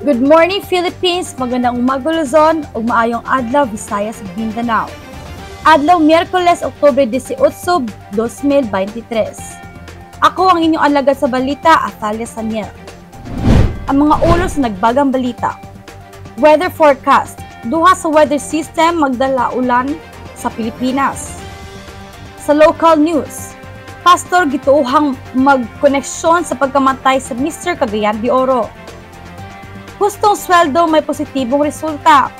Good morning Philippines, magandang umaga Luzon, ug maayong adlaw Visayas ug Mindanao. Adlaw Miyerkules, Oktubre 18, 2023. Ako ang inyong alagad sa balita, Atalia Saniel. Ang mga ulo sa nagbagang balita. Weather forecast. Duha sa weather system magdala ulan sa Pilipinas. Sa local news, pastor gituuhang magkoneksyon sa pagkamatay sa Mr. Cagayan de Oro. Hustong sweldo may positibong resulta.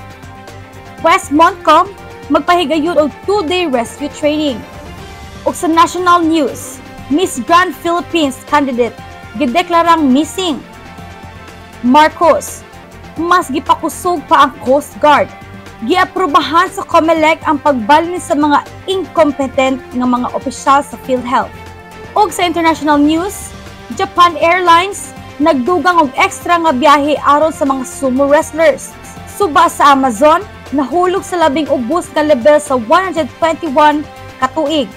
West Montcalm magpahigayon og 2-day rescue training. Ug sa national news, Miss Grand Philippines candidate gideklarang missing. Marcos, mas gipakusog pa ang Coast Guard. Giaprobahan sa COMELEC ang pagbalin sa mga incompetent nga mga opisyal sa PhilHealth. Ug sa international news, Japan Airlines nagdugang og extra nga biyahe aron sa mga sumo wrestlers. Suba sa Amazon, nahulog sa labing ubos nga level sa 121 katuig.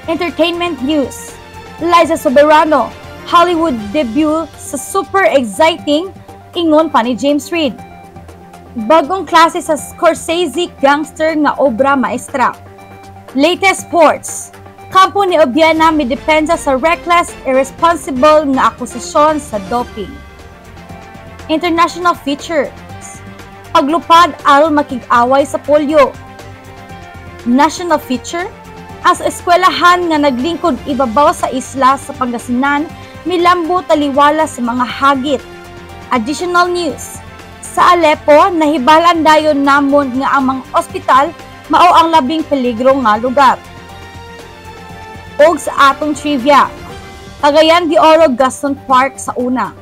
Entertainment news. Liza Soberano, Hollywood debut sa super exciting, ingon pa ni James Reid. Bagong klase sa Scorsese gangster nga obra maestra. Latest sports. Kampo ni Obiana midepensa sa reckless, irresponsible nga akusasyon sa doping. International features. Paglupad aron makig-away sa polio. National feature. As eskwelahan nga naglingkod ibabaw sa isla sa Pangasinan, milambo taliwala sa mga hagit. Additional news. Sa Aleppo, nahibalan dayon namon nga ang mga ospital mao ang labing peligro nga lugar. Og sa atong trivia, Cagayan de Oro Gaston Park sa una.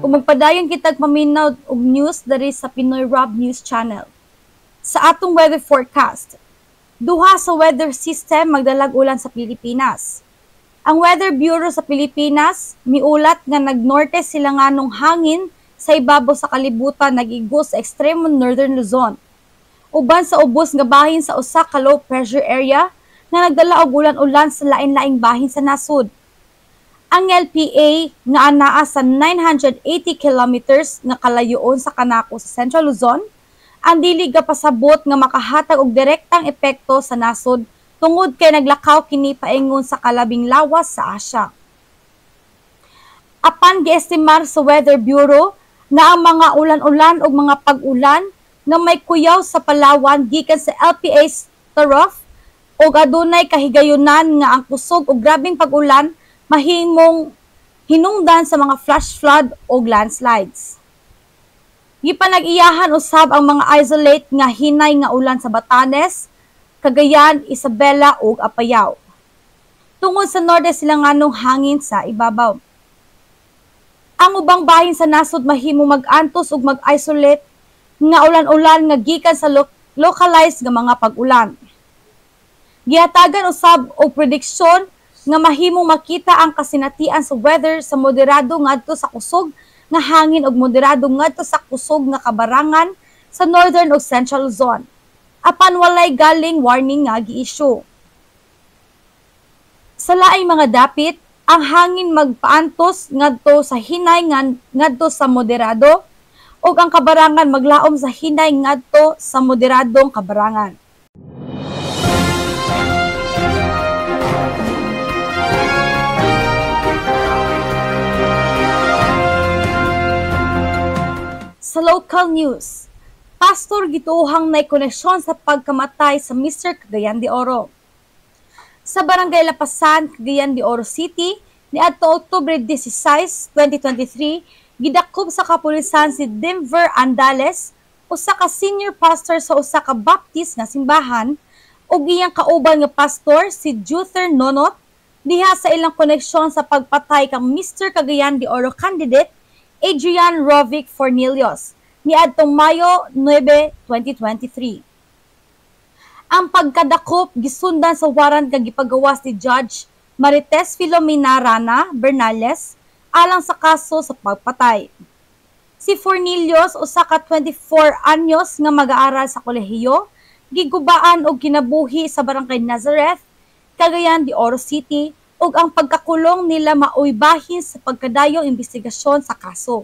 Kung magpadayon kitag paminaw og news dari sa Pinoy Rob News Channel. Sa atong weather forecast, duha sa weather system magdalag ulan sa Pilipinas. Ang Weather Bureau sa Pilipinas miulat nga nagnorte sila nganong hangin sa ibabaw sa kalibutan nag-igos sa extreme northern Luzon. Uban sa ubos nga bahin sa usa ka low pressure area na nagdala og ulan-ulan sa lain-laing bahin sa nasud. Ang LPA nga anaa sa 980 kilometers nga kalayoon sa kanako sa Central Luzon, ang dili gapasabot nga makahatag og direktang epekto sa nasud tungod kay naglakaw kini paingon sa kalabing lawas sa Asya. Apan giestimar sa Weather Bureau na ang mga ulan-ulan o mga pag-ulan nga may kuyaw sa Palawan gikan sa LPA's Tarof o adunay kahigayunan nga ang kusog o grabing pag-ulan mahimong hinungdan sa mga flash flood o landslides. Gipanag-iyahan usab ang mga isolate nga hinay nga ulan sa Batanes, Cagayan, Isabela ug Apayao. Tungod sa norde sila nganong hangin sa ibabaw. Ang ubang bahin sa nasod mahimo mag-antos ug mag-isolate nga ulan-ulan nga gikan sa localized nga mga pag-ulan. Gihatagan usab og prediksyon nga mahimong makita ang kasinatian sa weather sa moderado ngadto sa kusog nga hangin ug moderado ngadto sa kusog nga kabarangan sa northern ug central Luzon. Apan walay galing warning nga gi-issue. Sa laing mga dapit, ang hangin magpaantos ngadto sa hinay ngadto sa moderado ug ang kabarangan maglaom sa hinay ngadto sa moderadong kabarangan. Sa local news, pastor gituuhang nay koneksyon sa pagkamatay sa Mr. Cagayan de Oro. Sa Barangay Lapasan, Cagayan de Oro City, niadto Oktubre 16, 2023, gidakob sa kapulisan si Denver Andales, usa ka senior pastor sa usa ka Baptist nga simbahan, ug iyang kauban nga pastor si Juther Nonot diha sa ilang koneksyon sa pagpatay kang Mr. Cagayan de Oro candidate Adrian Rovic Fornelius niadtong Mayo 9, 2023. Ang pagkadakop gisundan sa warrant nga gipagawas ni Judge Marites Filomena Rana Bernales alang sa kaso sa pagpatay. Si Fornelius, usa ka 24 anyos nga mag-aaral sa kolehiyo, gigubaan og kinabuhi sa Barangay Nazareth, Cagayan de Oro City ug ang pagkakulong nila maoy bahin sa pagkadayong investigasyon sa kaso.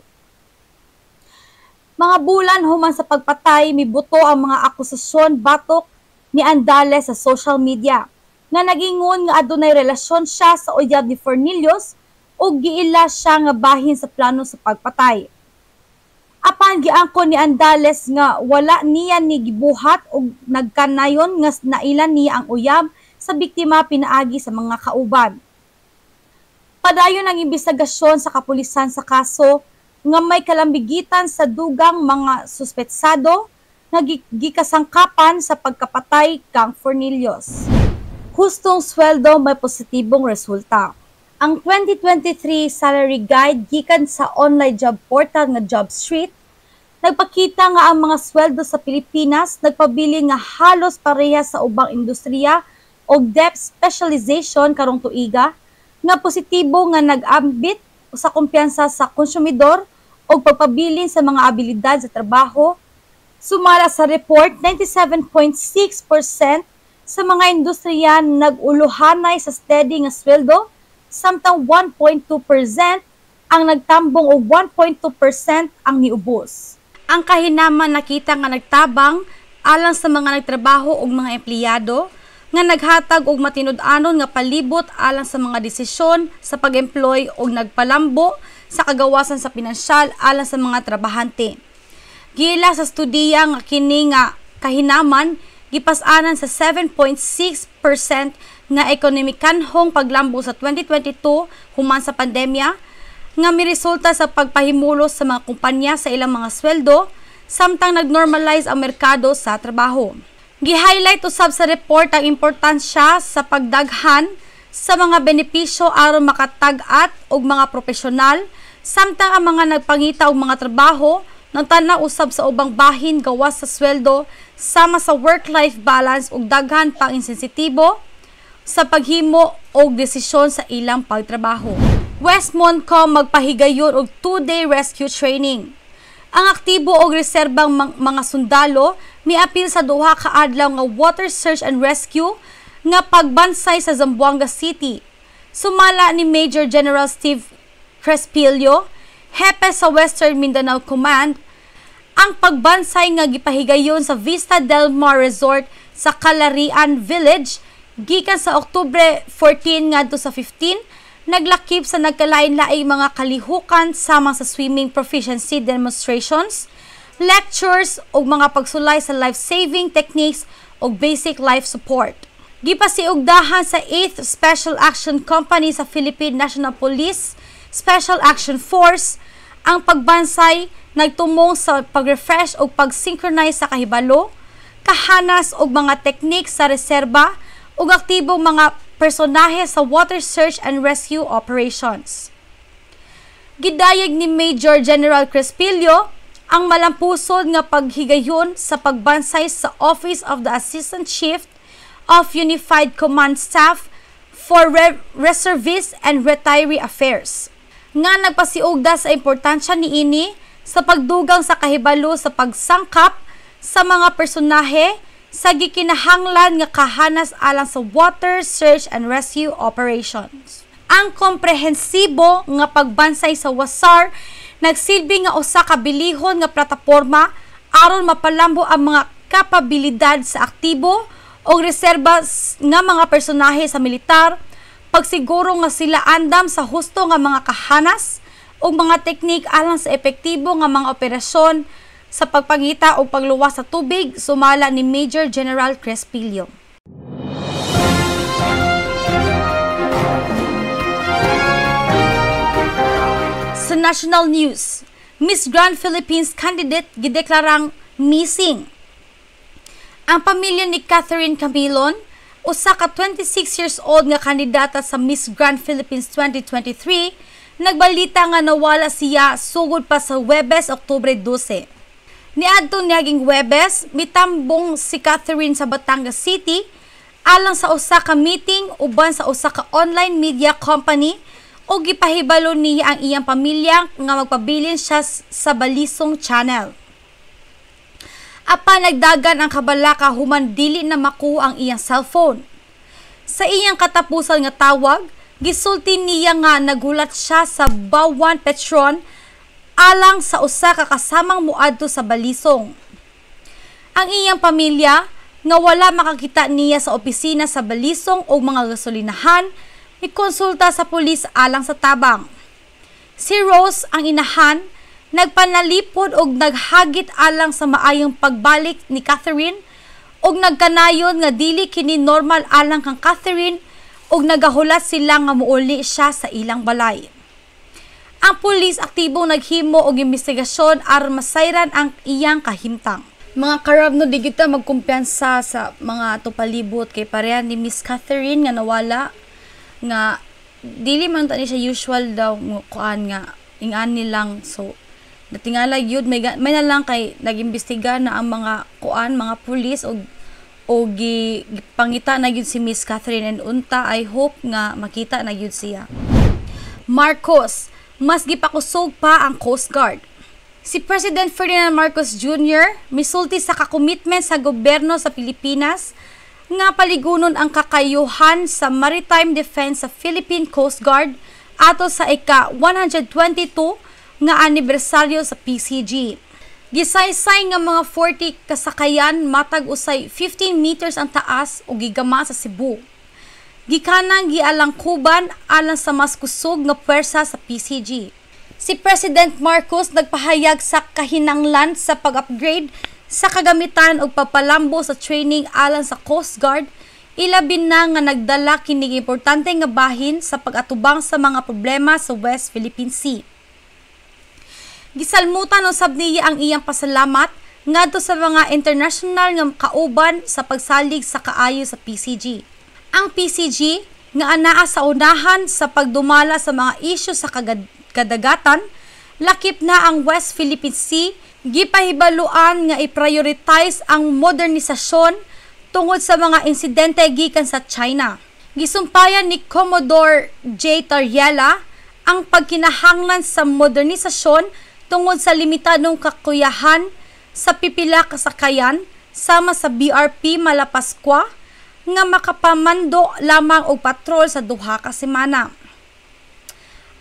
Mga bulan human sa pagpatay, mibuto ang mga akusasyon batok ni Andales sa social media nga nagingon nga adunay relasyon siya sa uyab ni Fornillos ug giila siya nga bahin sa plano sa pagpatay. Apan giangkon ni Andales nga wala niya ni gibuhat ug nagkanayon nga nailan niya ang uyab sa biktima pinaagi sa mga kauban. Padayon ang imbestigasyon sa kapulisan sa kaso nga may kalambigitan sa dugang mga suspetsado nga gikasangkapan sa pagkapatay kang Fornillos. Hustong sweldo may positibong resulta. Ang 2023 salary guide gikan sa online job portal nga JobStreet nagpakita nga ang mga sweldo sa Pilipinas nagpabili nga halos pareha sa ubang industriya o depth specialization karong tuiga nga positibo nga nag-ambit sa kumpiyansa sa konsumidor o pagpabilin sa mga abilidad sa trabaho. Sumala sa report, 97.6% sa mga industriya nag-uluhanay sa steady nga sweldo, samtang 1.2% ang nagtambong o 1.2% ang niubos. Ang kahinaman nakita nga nagtabang alang sa mga nagtrabaho o mga empleyado nga naghatag og matinud-anon nga palibot alang sa mga desisyon sa pag-employ o nagpalambo sa kagawasan sa pinansyal alang sa mga trabahante. Gila sa studiya nga kini nga kahinaman gipas-anan sa 7.6% nga ekonomikanhong paglambo sa 2022 human sa pandemya nga miresulta sa pagpahimulos sa mga kumpanya sa ilang mga sweldo samtang nagnormalize ang merkado sa trabaho. Gi-highlight usab sa report ang importansya sa pagdaghan sa mga benepisyo aron makatag-at og mga profesional samtang ang mga nagpangita og mga trabaho nang tanaw usab sa ubang bahin gawas sa sweldo sama sa work-life balance ug daghan pang insensitibo sa paghimo og desisyon sa ilang pagtrabaho. Westmoncom magpahigayon og 2-day rescue training. Ang aktibo og reserbang mga sundalo miapil sa duha ka adlaw nga water search and rescue nga pagbansay sa Zamboanga City. Sumala ni Major General Steve Crespillo, hepe sa Western Mindanao Command, ang pagbansay nga gipahigayon sa Vista Del Mar Resort sa Calarian Village gikan sa Oktubre 14 ngadto sa 15 naglakip sa nagkalain-laing mga kalihukan sama sa swimming proficiency demonstrations, lectures ug mga pagsulay sa life-saving techniques ug basic life support. Gipasiugdahan sa 8th Special Action Company sa Philippine National Police Special Action Force ang pagbansay nagtumong sa pag-refresh ug pag-synchronize sa kahibalo, kahanas ug mga techniques sa reserba ug aktibong mga personahe sa water search and rescue operations. Gidayeg ni Major General Crespillo ang malampusod nga paghigayon sa pagbansay sa Office of the Assistant Chief of Unified Command Staff for Reservist and Retiree Affairs, nga nagpasiugda sa importansya niini sa pagdugang sa kahibalo sa pagsangkap sa mga personahe sa gikinahanglan nga kahanas alang sa water search and rescue operations. Ang komprehensibo nga pagbansay sa WASAR nagsilbi nga usa ka bilihon nga plataporma aron mapalambo ang mga kapabilidad sa aktibo o reserba nga mga personahe sa militar, pagsiguro nga sila andam sa husto nga mga kahanas o mga teknik alang sa epektibo nga mga operasyon sa pagpangita o pagluwas sa tubig, sumala ni Major General Crespillo. Sa national news, Miss Grand Philippines candidate gideklarang missing. Ang pamilya ni Catherine Camilon, usa ka 26 years old nga kandidata sa Miss Grand Philippines 2023, nagbalita nga nawala siya sugod pa sa Huwebes, Oktubre 12. Niadtong niaging Huwebes, mitambong si Catherine sa Batangas City alang sa usa ka meeting uban sa usa ka online media company o gipahibalo niya ang iyang pamilya nga magpabilin siya sa Balisong Channel. Apa nagdagan ang kabalaka human dili na makuha ang iyang cellphone. Sa iyang katapusan nga tawag, gisulti niya nga nagulat siya sa Bawan Petron alang sa usa ka kasamang muadto sa balisong. Ang iyang pamilya nga wala makakita niya sa opisina sa balisong o mga gasolinahan, mikonsulta sa pulis alang sa tabang. Si Rose, ang inahan, nagpanalipod og naghagit alang sa maayong pagbalik ni Catherine og nagkanayon nga dili kini normal alang kang Catherine og nagahulat sila nga muuli siya sa ilang balay. Ang pulis aktibong naghimo og investigasyon aron masayran ang iyang kahimtang. Mga karabno, di kita magkumpiyansa sa mga tupalibot kay pareha ni Miss Catherine nga nawala nga dili man tani siya usual daw kuan nga ingan nilang so natingala yun may na lang kay nagimbestiga na ang mga kuan mga pulis og gipangita na yun si Miss Catherine and unta I hope nga makita na yun siya. Marcos, mas gipakusog pa ang Coast Guard. Si President Ferdinand Marcos Jr. misulti sa kakomitment sa gobyerno sa Pilipinas nga paligunon ang kakayuhan sa maritime defense sa Philippine Coast Guard ato sa ika-122 nga anibersaryo sa PCG. Gisaysay nga mga 40 kasakayan matag usay 15 meters ang taas o gigama sa Cebu. Gikanang gialangkuban alang sa mas kusog nga puwersa sa PCG. Si President Marcos nagpahayag sa kahinanglan sa pag-upgrade sa kagamitan o papalambo sa training alang sa Coast Guard, ilabin na nga nagdala kining importante nga bahin sa pag-atubang sa mga problema sa West Philippine Sea. Gisalmutan usab niya ang iyang pasalamat ngadto sa mga international nga kauban sa pagsalig sa kaayo sa PCG. Ang PCG nga anaa sa unahan sa pagdumala sa mga isyu sa kadagatan, lakip na ang West Philippine Sea, gipahibaluan nga i-prioritize ang modernisasyon tungod sa mga insidente gikan sa China. Gisumpayan ni Commodore J. Tariela ang pagkinahanglan sa modernisasyon tungod sa limitadong kakuyahan sa pipila kasakayan sama sa BRP Malapascua nga makapamando lamang og patrol sa duha ka semana.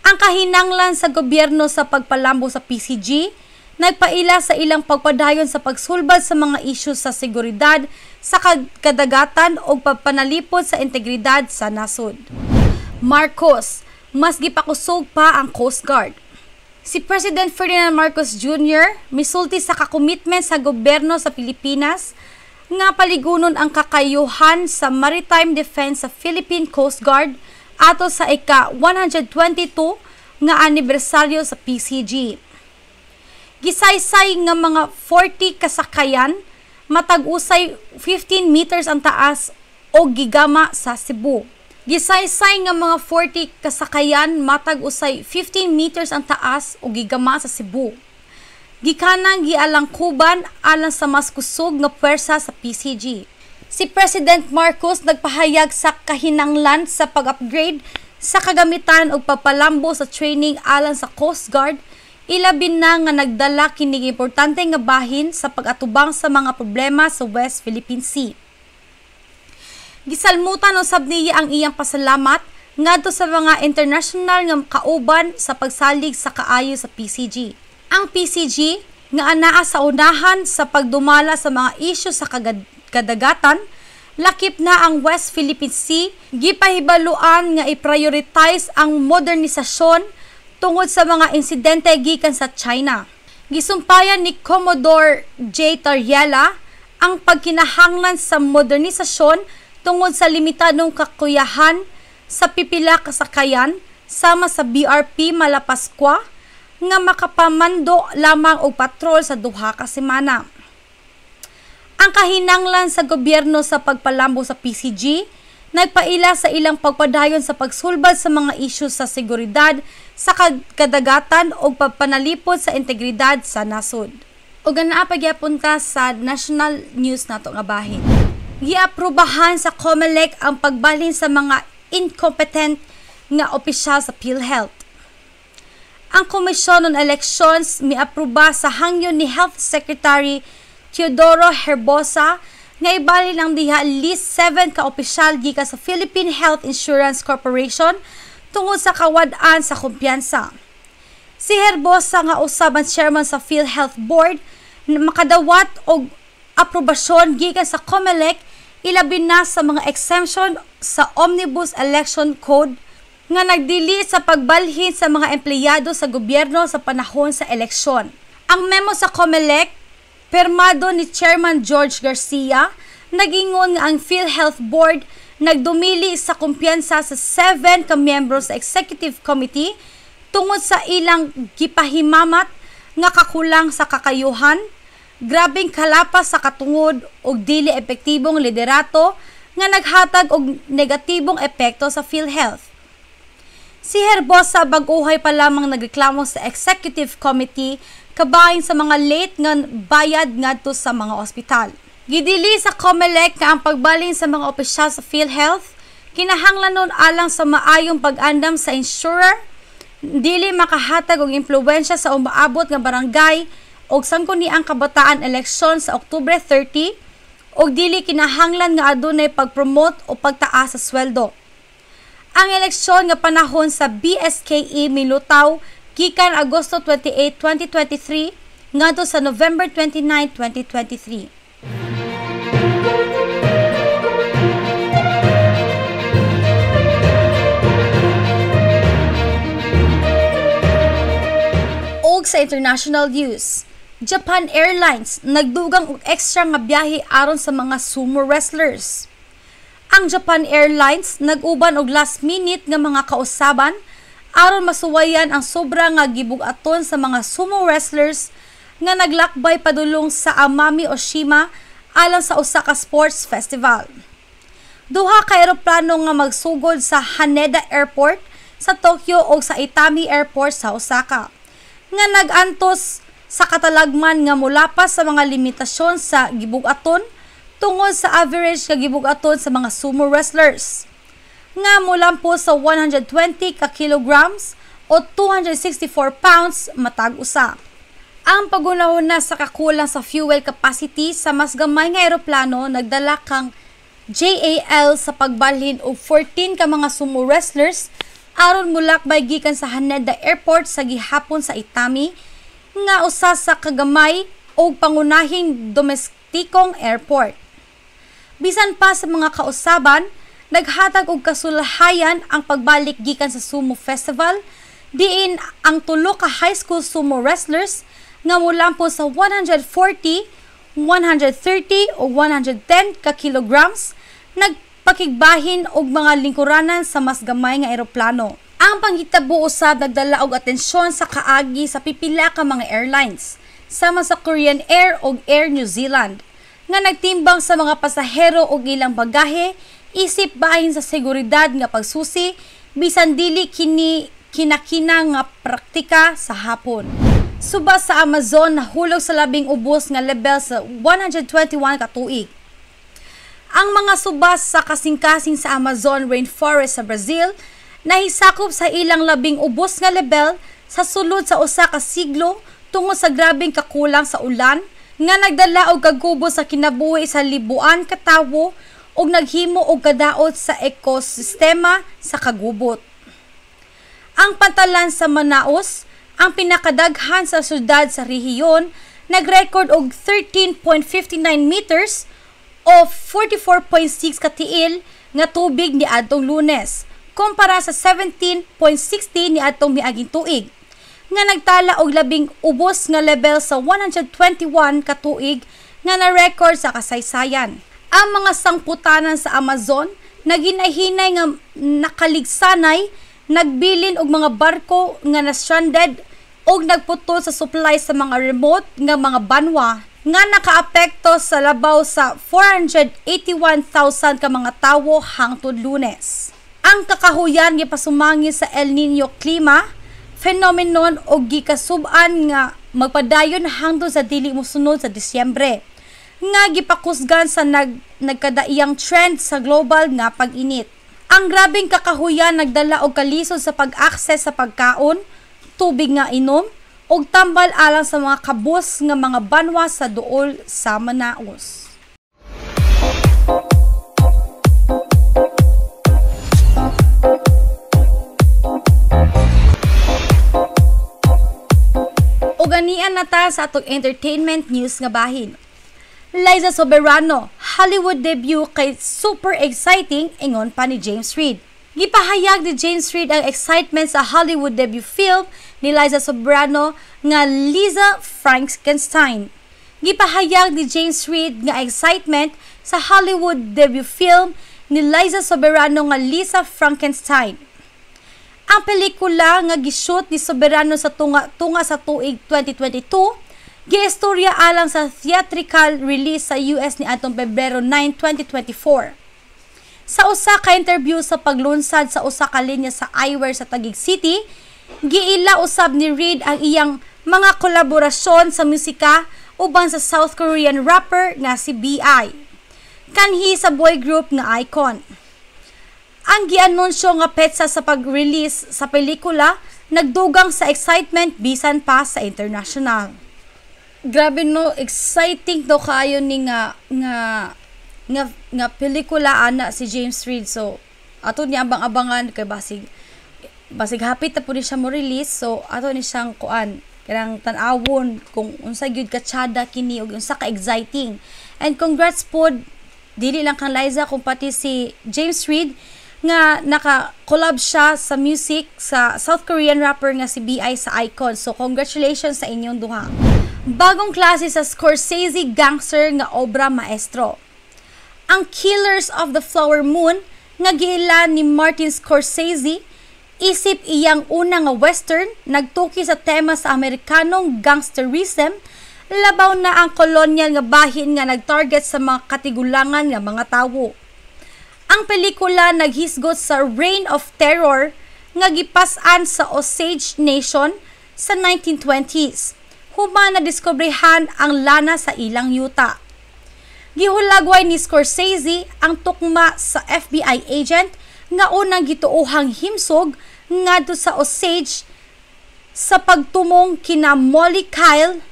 Ang kahinanglan sa gobyerno sa pagpalambo sa PCG nagpaila sa ilang pagpadayon sa pagsulbad sa mga isyu sa seguridad sa kadagatan o pagpanalipod sa integridad sa nasod. Marcos, mas gipakusog pa ang Coast Guard. Si President Ferdinand Marcos Jr. misulti sa kakomitment sa gobyerno sa Pilipinas nga paligunon ang kakayuhan sa maritime defense sa Philippine Coast Guard ato sa ika-122 nga anibersaryo sa PCG. Gisaysay nga mga 40 kasakayan matag usay 15 meters ang taas o gigama sa Cebu. Gisaysay nga mga 40 kasakayan matag usay 15 meters ang taas o gigama sa Cebu. Gikanang gialangkuban alang sa mas kusog nga puwersa sa PCG. Si President Marcos nagpahayag sa kahinanglan sa pag-upgrade sa kagamitan o papalambo sa training alang sa Coast Guard, ilabin na nga nagdala kining importante nga bahin sa pag-atubang sa mga problema sa West Philippine Sea. Gisalmutan usab niya ang iyang pasalamat ngadto sa mga international nga kauban sa pagsalig sa kaayo sa PCG. Ang PCG nga anaa sa unahan sa pagdumala sa mga isyu sa kadagatan, lakip na ang West Philippine Sea, gipahibaluan nga i-prioritize ang modernisasyon tungod sa mga insidente gikan sa China. Gisumpayan ni Commodore J. Tariela ang pagkinahanglan sa modernisasyon tungod sa limitadong kakuyahan sa pipila kasakayan sama sa BRP Malapascua nga makapamando lamang og patrol sa duha ka semana. Ang kahinanglan sa gobyerno sa pagpalambo sa PCG nagpaila sa ilang pagpadayon sa pagsulbad sa mga isyu sa seguridad sa kadagatan o pagpanalipod sa integridad sa nasod. O ganaa pagyapunta sa national news nato nga bahin. Giaprubahan sa COMELEC ang pagbalhin sa mga incompetent nga opisyal sa PhilHealth. Ang Komisyon on Elections miapruba sa hangyon ni Health Secretary Teodoro Herbosa nga ibali lang diha at least 7 ka opisyal gikan sa Philippine Health Insurance Corporation tungod sa kawad-an sa kumpiyansa. Si Herbosa nga usab ang chairman sa PhilHealth Board makadawat og aprobasyon gikan sa COMELEC ilabi na sa mga exemption sa Omnibus Election Code nga nagdili sa pagbalhin sa mga empleyado sa gobyerno sa panahon sa eleksyon. Ang memo sa COMELEC, permado ni Chairman George Garcia, nagingon nga ang PhilHealth Board nagdumili sa kumpiyansa sa 7 ka miyembro sa Executive Committee tungod sa ilang gipahimamat nga kakulang sa kakayuhan, grabing kalapas sa katungod ug dili epektibong liderato nga naghatag og negatibong epekto sa PhilHealth. Si Herbosa baguhay pa lamang nagreklamo sa Executive Committee kabahin sa mga late nga bayad ngadto sa mga ospital. Gidili sa COMELEC nga ang pagbalin sa mga opisyal sa PhilHealth kinahanglan nun alang sa maayong pag-andam sa insurer, dili makahatag og impluwensya sa umaabot nga barangay og sangkuniang kabataan eleksyon sa Oktubre 30 og dili kinahanglan nga adunay pag-promote o pagtaas sa sweldo. Ang eleksyon nga panahon sa BSKE milutaw gikan Agosto 28, 2023 ngadto sa November 29, 2023. Og sa international news, Japan Airlines nagdugang og extra nga biyahe aron sa mga sumo wrestlers. Ang Japan Airlines nag-uban og last minute nga mga kausaban aron masuwayan ang sobra nga gibug-aton sa mga sumo wrestlers nga naglakbay padulong sa Amami Oshima alang sa usa ka sports festival. Duha ka eroplano nga magsugod sa Haneda Airport sa Tokyo o sa Itami Airport sa Osaka nga nag-antos sa katalagman nga mulapas sa mga limitasyon sa gibug-aton tungod sa average nga gibug-aton sa mga sumo wrestlers nga mulampo sa 120 ka kilograms o 264 pounds matag usa. Ang pagunahon sa kakulang sa fuel capacity sa mas gamay nga eroplano nagdala kang JAL sa pagbalhin og 14 ka mga sumo wrestlers aron mulakbay gikan sa Haneda Airport sa gihapon sa Itami nga usa sa kagamay o pangunahing domestikong airport. Bisan pa sa mga kausaban, naghatag og kasulahayan ang pagbalik gikan sa Sumo Festival diin ang tulo ka high school sumo wrestlers nga mulampo sa 140, 130 o 110 ka kilograms nagpakigbahin og mga lingkuranan sa mas gamay nga eroplano. Ang panghitabo usab nagdala og atensyon sa kaagi sa pipila ka mga airlines sama sa Korean Air ug Air New Zealand nga nagtimbang sa mga pasahero og ilang bagahe isip bahin sa seguridad nga pagsusi bisan dili kini kinakina nga praktika sa hapon. Subas sa Amazon nahulog sa labing ubos nga level sa 121 ka tuig. Ang mga subas sa kasing-kasing sa Amazon rainforest sa Brazil nahisakop sa ilang labing ubos nga level sa sulod sa usa ka siglo tungod sa grabeng kakulang sa ulan nga nagdala og kagubo sa kinabuhi sa libuan ka tawo ug naghimo og kadaot sa ekosistema sa kagubot. Ang pantalan sa Manaus, ang pinakadaghan sa syudad sa rehiyon, nag-record og 13.59 meters o 44.6 katiil nga tubig ni adtong Lunes kumpara sa 17.60 ni adtong miaging tuig nga nagtala og labing ubos nga level sa 121 ka tuig nga na-record sa kasaysayan. Ang mga sangputanan sa Amazon naginahinay nga nakaligsanay, nagbilin og mga barko nga na-stranded og nagputol sa supply sa mga remote nga mga banwa nga nakaapekto sa labaw sa 481,000 ka mga tawo hangtod Lunes. Ang kakahuyan gipasumangi sa El Nino klima phenomenon og gikasub-an nga magpadayon hangtod sa dili mosunod sa Disyembre nga gipakusgan sa nagkadaiyang trend sa global nga pag-init. Ang grabeng kakahuyan nagdala og kalisod sa pag-akses sa pagkaon, tubig nga inom ug tambal alang sa mga kabus nga mga banwa sa duol sa Manaus. na ta sa atong entertainment news nga bahin. Liza Soberano, Hollywood debut kay super exciting ingon pa ni James Reid. Gipahayag ni James Reid ang excitement sa Hollywood debut film ni Liza Soberano nga Lisa Frankenstein. Gipahayag ni James Reid nga excitement sa Hollywood debut film ni Liza Soberano nga Lisa Frankenstein. Ang pelikula nga gishoot ni Soberano sa tunga sa tuig 2022 giistorya alang sa theatrical release sa US ni atong Pebrero 9, 2024. Sa usa ka interview sa paglunsad sa usa ka linya sa eyewear sa Taguig City, giila usab ni Reid ang iyang mga kolaborasyon sa musika uban sa South Korean rapper nga si B.I. kanhi sa boy group nga Icon. Ang gianunsyo nga petsa sa pag-release sa pelikula nagdugang sa excitement bisan pa sa international. Grabe no, exciting daw kayo ni nga pelikula ana si James Reid. So ato niya abang-abangan kay basig hapit na po ni siya mo release. So ato ni siyang kuan kanang tan-awon kung unsa gyud ka tsada kini ug unsa ka exciting. And congrats po dili lang kang Liza kung pati si James Reid nga naka-collab siya sa music sa South Korean rapper nga si B.I. sa Icon. So congratulations sa inyong duha. Bagong klase sa Scorsese gangster nga obra maestro. Ang Killers of the Flower Moon nga giila ni Martin Scorsese isip iyang una nga western nagtuki sa tema sa Amerikanong gangsterism, labaw na ang kolonyal nga bahin nga nagtarget sa mga katigulangan nga mga tawo. Ang pelikula naghisgot sa Reign of Terror nga gipas-an sa Osage Nation sa 1920s. Human na diskubrehan ang lana sa ilang yuta. Gihulagway ni Scorsese ang tukma sa FBI agent nga unang gituohang himsog ngadto sa Osage sa pagtumong kina Molly Kyle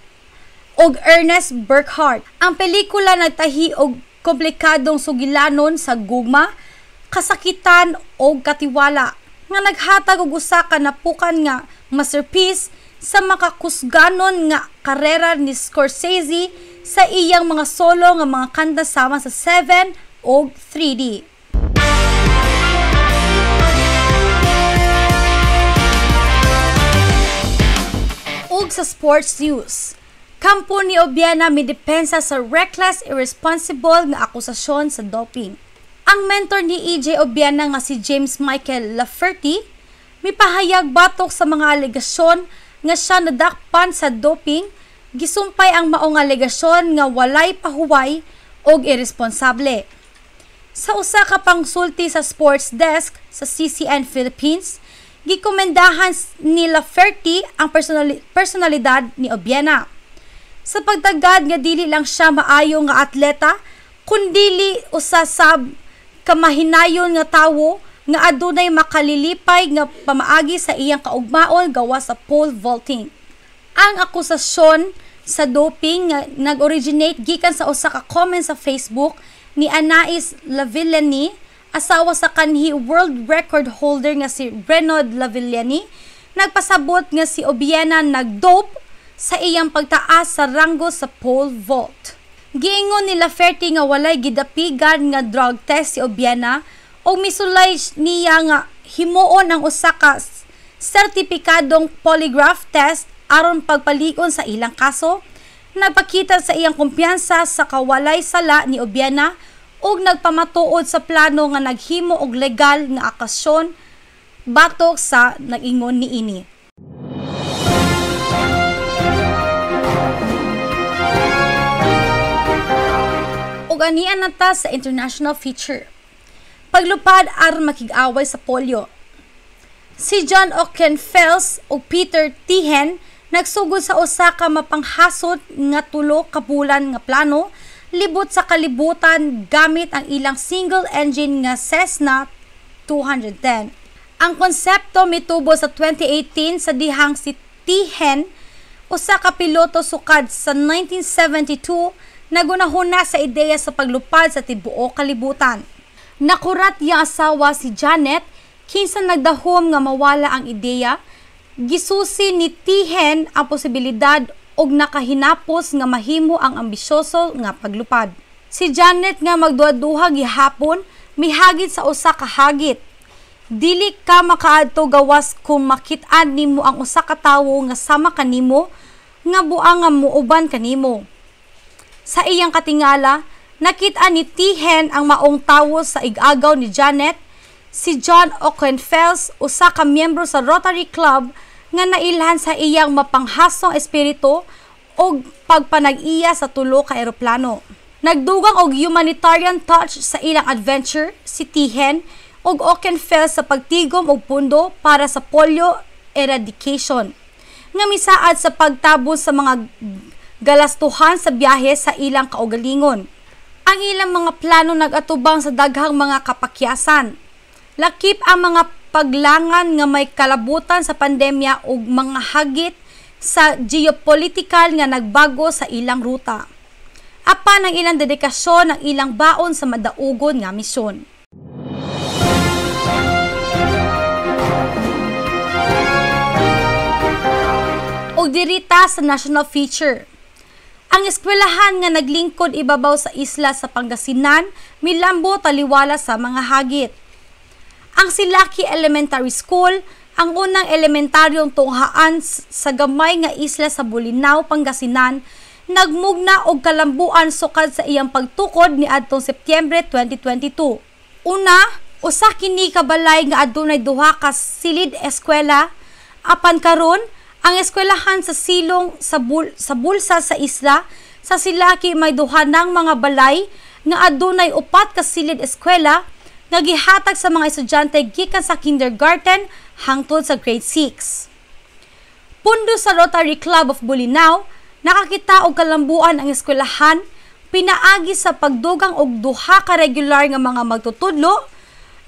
og Ernest Burkhart. Ang pelikula nagtahi og komplikadong sugilanon sa gugma, kasakitan o katiwala nga naghatag og usa ka napukan nga masterpiece sa makakusganon nga karera ni Scorsese sa iyang mga solo nga mga kanta sama sa 7 o 3D. Ug sa sports news, kampo ni Obiana midepensa sa reckless, irresponsible nga akusasyon sa doping. Ang mentor ni EJ Obiana nga si James Michael Lafferty mipahayag batok sa mga alegasyon nga siya nadakpan sa doping, gisumpay ang maong alegasyon nga walay pahuway og irresponsable. Sa usa ka pangsulti sa sports desk sa CCN Philippines, gikomendahan ni Lafferty ang personalidad ni Obiana. Sa pagtagad nga dili lang siya maayo nga atleta, kundili usa sab kamahinayon nga tawo nga adunay makalilipay nga pamaagi sa iyang kaugmaon gawa sa pole vaulting. Ang akusasyon sa doping nga nag-originate gikan sa usa ka comment sa Facebook ni Anais Lavillani, asawa sa kanhi world record holder nga si Renaud Lavillani, nagpasabot nga si Obiana nagdope sa iyang pagtaas sa ranggo sa pole vault. Giingon ni Lafferty nga walay gidapigan nga drug test si Obiana o misulay niya nga himuon ang usa ka sertipikadong polygraph test aron pagpalikon sa ilang kaso. Nagpakita sa iyang kumpiyansa sa kawalay sala ni Obiana ug nagpamatuod sa plano nga naghimo og legal nga akasyon batok sa nag-ingon niini. Ug anian nata sa international feature. Paglupad aron makig-away sa polio. Si John Oakenfels ug Peter Tihen nagsugod sa usa ka mapanghasot nga 3 ka bulan nga plano libot sa kalibutan gamit ang ilang single engine nga Cessna 210. Ang konsepto mitubo sa 2018 sa dihang si Tihen, usa ka piloto sukad sa 1972, nagunahuna sa ideya sa paglupad sa tibuok kalibutan. Nakurat iyang asawa si Janet kinsa nagdahom nga mawala ang ideya. Gisusi ni Tihen ang posibilidad og nakahinapos nga mahimo ang ambisyoso nga paglupad. Si Janet nga magduha-duha gihapon mihagit sa usa ka hagit. Dili ka makaadto gawas kung makit-an nimo ang usa ka tawo nga sama kanimo nga buang nga muuban kanimo. Sa iyang katingala, nakita ni Tihen ang maong tawo sa ig-agaw ni Janet, si John Okenfels, usa ka miyembro sa Rotary Club nga nailhan sa iyang mapanghasong espiritu o pagpanag-iya sa tulo ka eroplano. Nagdugang og humanitarian touch sa ilang adventure si Tihen og Okenfels sa pagtigom og pundo para sa polio eradication nga misaad sa pagtabon sa mga galastuhan sa biyahe sa ilang kaugalingon. Ang ilang mga plano nag-atubang sa daghang mga kapakyasan. Lakip ang mga paglangan nga may kalabutan sa pandemya ug mga hagit sa geopolitikal nga nagbago sa ilang ruta. Apan ang ilang dedikasyon ang ilang baon sa madaugon nga misyon. Og dirita sa national feature. Ang eskwelahan nga naglingkod ibabaw sa isla sa Pangasinan milambo taliwala sa mga hagit. Ang Silaki Elementary School, ang unang elementaryong tunghaan sa gamay nga isla sa Bolinao, Pangasinan, nagmugna og kalambuan sukad sa iyang pagtukod ni adtong Setyembre 2022. Una, usa kini ka balay nga adunay duha ka silid eskwela, apan karon ang eskwelahan sa silong sa bulsa sa isla sa Silaki may duha ng mga balay nga adunay 4 ka silid eskwela nga gihatag sa mga estudyante gikan sa kindergarten hangtod sa grade 6. Pundo sa Rotary Club of Bolinao, nakakita og kalambuan ang eskwelahan pinaagi sa pagdugang og duha ka regular nga mga magtutudlo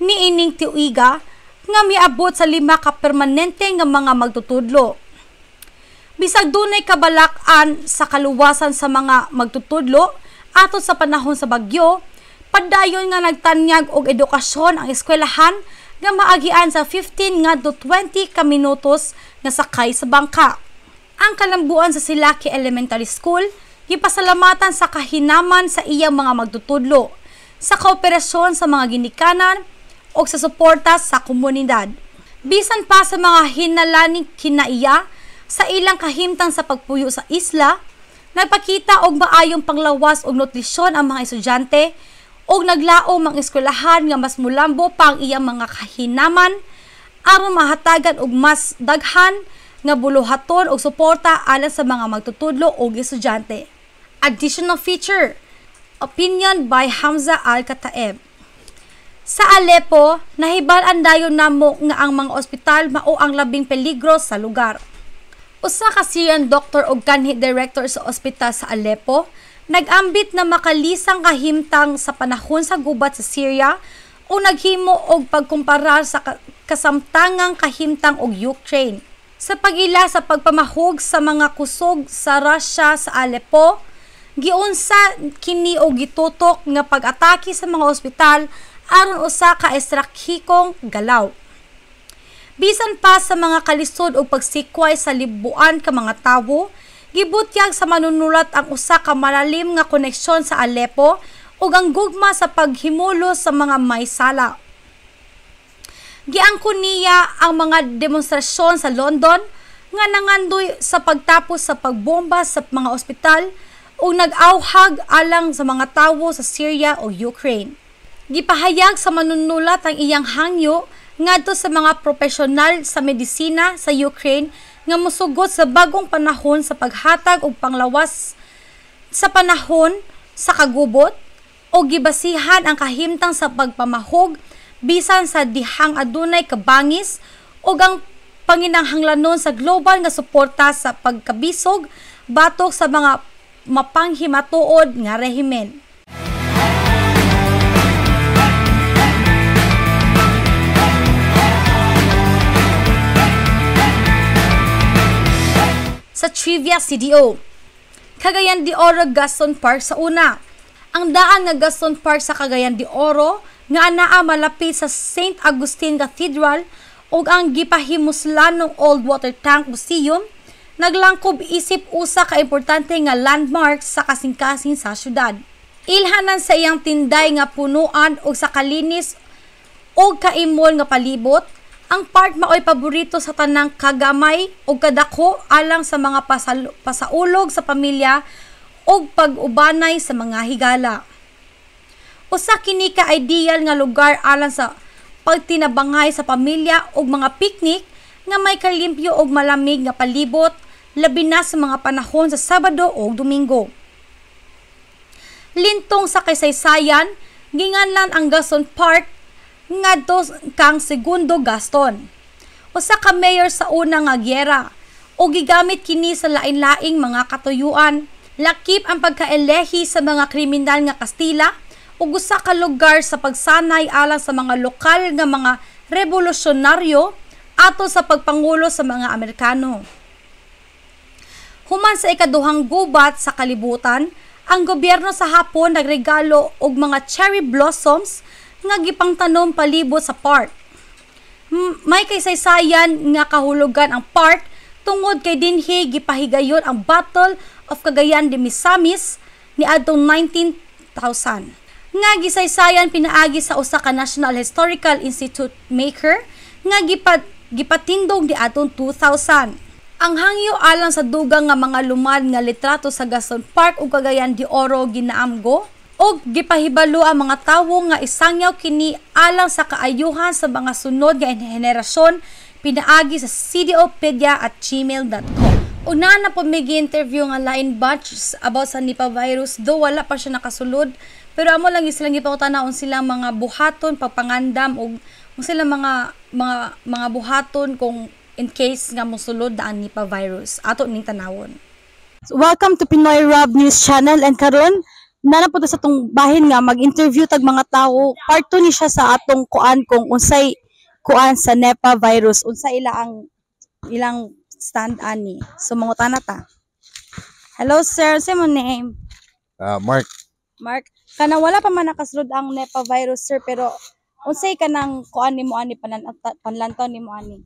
niining tuiga nga miabot sa 5 ka permanente nga mga magtutudlo. Bisag dunay kabalak-an sa kaluwasan sa mga magtutudlo ato sa panahon sa bagyo, padayon nga nagtanyag og edukasyon ang eskwelahan nga maagian sa 15 ngadto 20 ka minutos nga sakay sa bangka. Ang kalambuan sa Silaki Elementary School gipasalamatan sa kahinaman sa iyang mga magtutudlo, sa kooperasyon sa mga ginikanan o sa suporta sa komunidad. Bisan pa sa mga hinalaning kinaiya sa ilang kahimtang sa pagpuyo sa isla, nagpakita og maayong panglawas og nutrisyon ang mga estudyante og naglaom ang eskwelahan nga mas mulambo pa ang iyang mga kahinaman aron mahatagan og mas daghan nga buluhaton og suporta alang sa mga magtutudlo og estudyante. Additional feature, opinion by Hamza Al-Kataeb. Sa Aleppo, nahibal-an dayon namo nga ang mga ospital mao ang labing peligro sa lugar. Usa ka Syrian doctor ug kanhi director sa ospital sa Aleppo nag-ambit na makalisang kahimtang sa panahon sa gubat sa Syria o naghimo og pagkumparar sa kasamtangang kahimtang og Ukraine. Sa pag-ila sa pagpamahog sa mga kusog sa Russia sa Aleppo, giunsa kini og gitutok nga pag-atake sa mga ospital aron usa ka estrakikong galaw. Bisan pa sa mga kalisod o pagsikway sa libuan ka mga tawo, gibutyag sa manunulat ang usa ka malalim nga koneksyon sa Aleppo ug ang gugma sa paghimulo sa mga may sala. Giangkon niya ang mga demonstrasyon sa London nga nangandoy sa pagtapos sa pagbomba sa mga ospital ug nag-awhag alang sa mga tawo sa Syria o Ukraine. Gipahayag sa manunulat ang iyang hangyo ngadto sa mga profesional sa medisina sa Ukraine nga mosugot sa bagong panahon sa paghatag og panglawas sa panahon sa kagubot o gibasihan ang kahimtang sa pagpamahog bisan sa dihang adunay kabangis ug ang panginahanglanon sa global nga suporta sa pagkabisog batok sa mga mapanghimatuod nga rehimen. Sa Trivia CDO, Cagayan de Oro Gaston Park sa una. Ang daan nga Gaston Park sa Cagayan de Oro nga anaa malapit sa St. Augustine Cathedral ug ang gipahimuslanong Old Water Tank Museum naglangkob isip usa ka importante nga landmark sa kasing-kasing sa syudad. Ilhanan sa iyang tinday nga punuan o sa kalinis o kaimol nga palibot, ang park maoy paborito sa tanang kagamay o kadako alang sa mga pasaulog sa pamilya o pag-ubanay sa mga higala. Usa kini ka ideal nga lugar alang sa pagtinabangay sa pamilya o mga picnic nga may kalimpyo o malamig nga palibot, labi na sa mga panahon sa Sabado o Domingo. Lintong sa kasaysayan, ginganlan ang Gaston Park ngadto kang Segundo Gaston. Usa ka mayor sa una nga gyera o gigamit kini sa lain-laing mga katuyuan. Lakip ang pagkaelehi sa mga kriminal nga Kastila ug usa ka lugar sa pagsanay alang sa mga lokal nga mga revolusyonaryo ato sa pagpangulo sa mga Amerikano. Human sa ikaduhang gubat sa kalibutan, ang gobyerno sa Hapon nagregalo og mga cherry blossoms nga gipangtanom palibot sa park. May kaysaysayan nga kahulugan ang park tungod kay dinhi gipahigayon ang Battle of Cagayan de Misamis ni adtong 19,000. Nga gisaysayan pinaagi sa usa ka National Historical Institute maker nga gipatindog ni adtong 2000. Ang hangyo alang sa dugang nga mga lumad nga litrato sa Gaston Park ug Cagayan de Oro ginaamgo og gipahibalo ang mga tawo nga isangyaw kini alang sa kaayuhan sa mga sunod nga henerasyon pinaagi sa cdopedia@gmail.com. Una na po may interview nga lain batch about sa Nipah virus, do wala pa siya nakasulod, pero amo lang silang gipangutanaon silang mga buhaton pagpangandam og sila mga buhaton kung in case nga mosulod na ang Nipah virus ato ning tanawon. So, welcome to Pinoy Rob News Channel, and karon nanapod sa atong bahin nga mag-interview tag mga tawo. Part 2 ni siya sa atong kuan kung unsay kuan sa Nipah virus, unsa ilang stand ani. So mangutana ta. Hello sir, say mo name? Mark. Mark, kana wala pa man nakasulod ang Nipah virus sir, pero unsay kanang kuan nimo ani panlantaw nimo ani?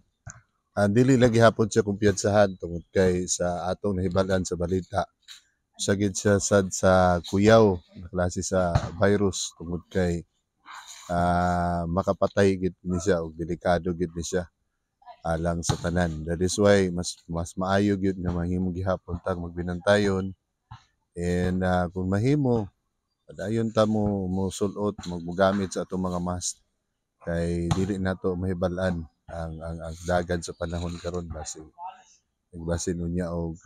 Dili lagi hapon siya kumpiyansahan tungod kay sa atong nahibalan sa balita. Sagid siya sad sa kuyaw na klase sa virus tungod kay makapatay gid ni siya o delikado gid ni siya alang sa tanan. That is why mas maayo gyud nga mahimo gihapon tag magbinantayon, and kung mahimo padayon ta mo sulot maggamit sa atong mga mask kay dili nato mahibalan ang dagan sa panahon karon basin unya og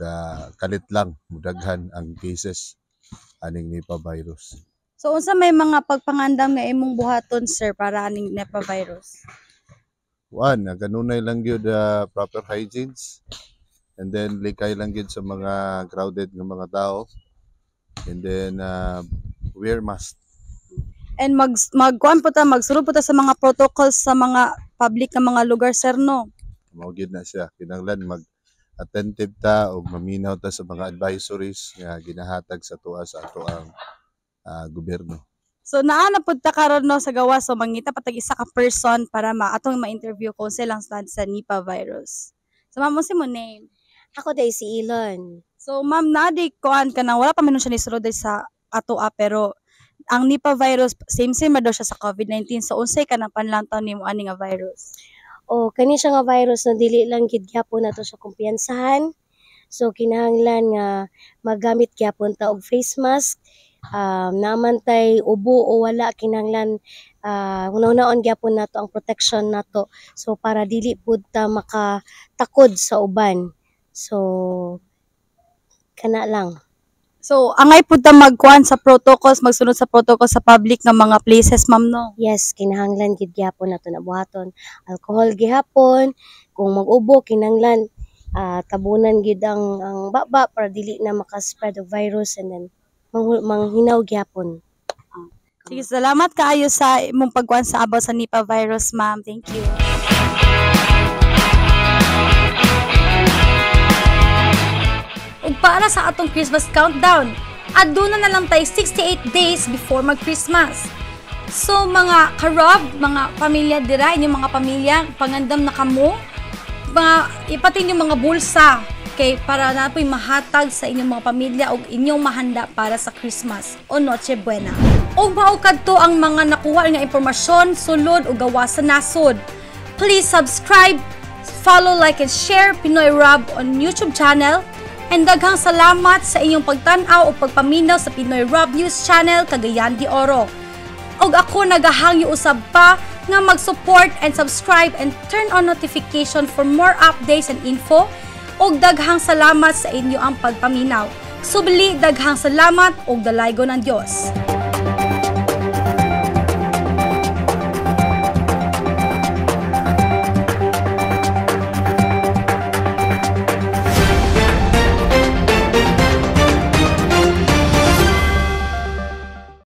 kalit lang mudaghan ang cases aning Nipah virus. So unsa may mga pagpangandam nga imong buhaton sir para aning Nipah virus? Kanunay lang gyud proper hygienes, and then likay lang gyud sa mga crowded nga mga tao, and then wear mask. And magkuan po ta, magsulod po ta sa mga protocols sa mga public nga mga lugar sir no? Mao gyud na siya, kinahanglan attentive ta o maminaw ta sa mga advisories nga ginahatag sa tuwa sa ato ang gobyerno. So naana pud ta karon no sa gawas, so mangita pa tag isa ka person para atong ma-interview kung silang stand sa Nipah virus. So ma'am, mo si mo name? Ako day si Elon. So ma'am, nadi kuan ka na wala pa man siya nisulod sa ato pero ang Nipah virus same daw siya sa COVID-19. So unsay ka nang panlantaw nimo ani nga virus? O kani siya nga virus na dili lang gid gyapon nato sa kumpiyansahan. So kinahanglan nga magamit gyapon ta og face mask. Naman tay ubo o wala, kinahanglan hunaw-hunaon gyapon nato ang protection nato. So para dili pud ta makatakod sa uban. So kana lang. So angay pud ta magkuan sa protocols, magsunod sa protocols sa public nga mga places ma'am no? Yes, kinahanglan gid gyapon nato na buhaton. Alcohol gihapon, kung mag-ubo kinahanglan tabunan gid ang baba para dili na maka-spread og virus, and then manghinaw gyapon. Sige, salamat kaayo sa imong pagkuan sa about sa Nipah virus ma'am. Thank you. Ug para sa atong Christmas countdown, aduna na lang tay 68 days before mag-Christmas. So mga karob, mga pamilya dira, inyong mga pamilya, pangandam na kamo, ipatin yung mga bulsa kay para na po'y mahatag sa inyong mga pamilya o inyong mahanda para sa Christmas o Noche Buena. O maukad to ang mga nakuha nga impormasyon, sulod o gawa sa nasod. Please subscribe, follow, like, and share Pinoy Rob on YouTube channel. And daghang salamat sa inyong pagtanaw o pagpaminaw sa Pinoy Rob News Channel Cagayan de Oro. Og ako nagahangyo usab pa nga mag-support and subscribe and turn on notification for more updates and info. Og daghang salamat sa inyo ang pagpaminaw. Subli daghang salamat og dalaygo ng Dios.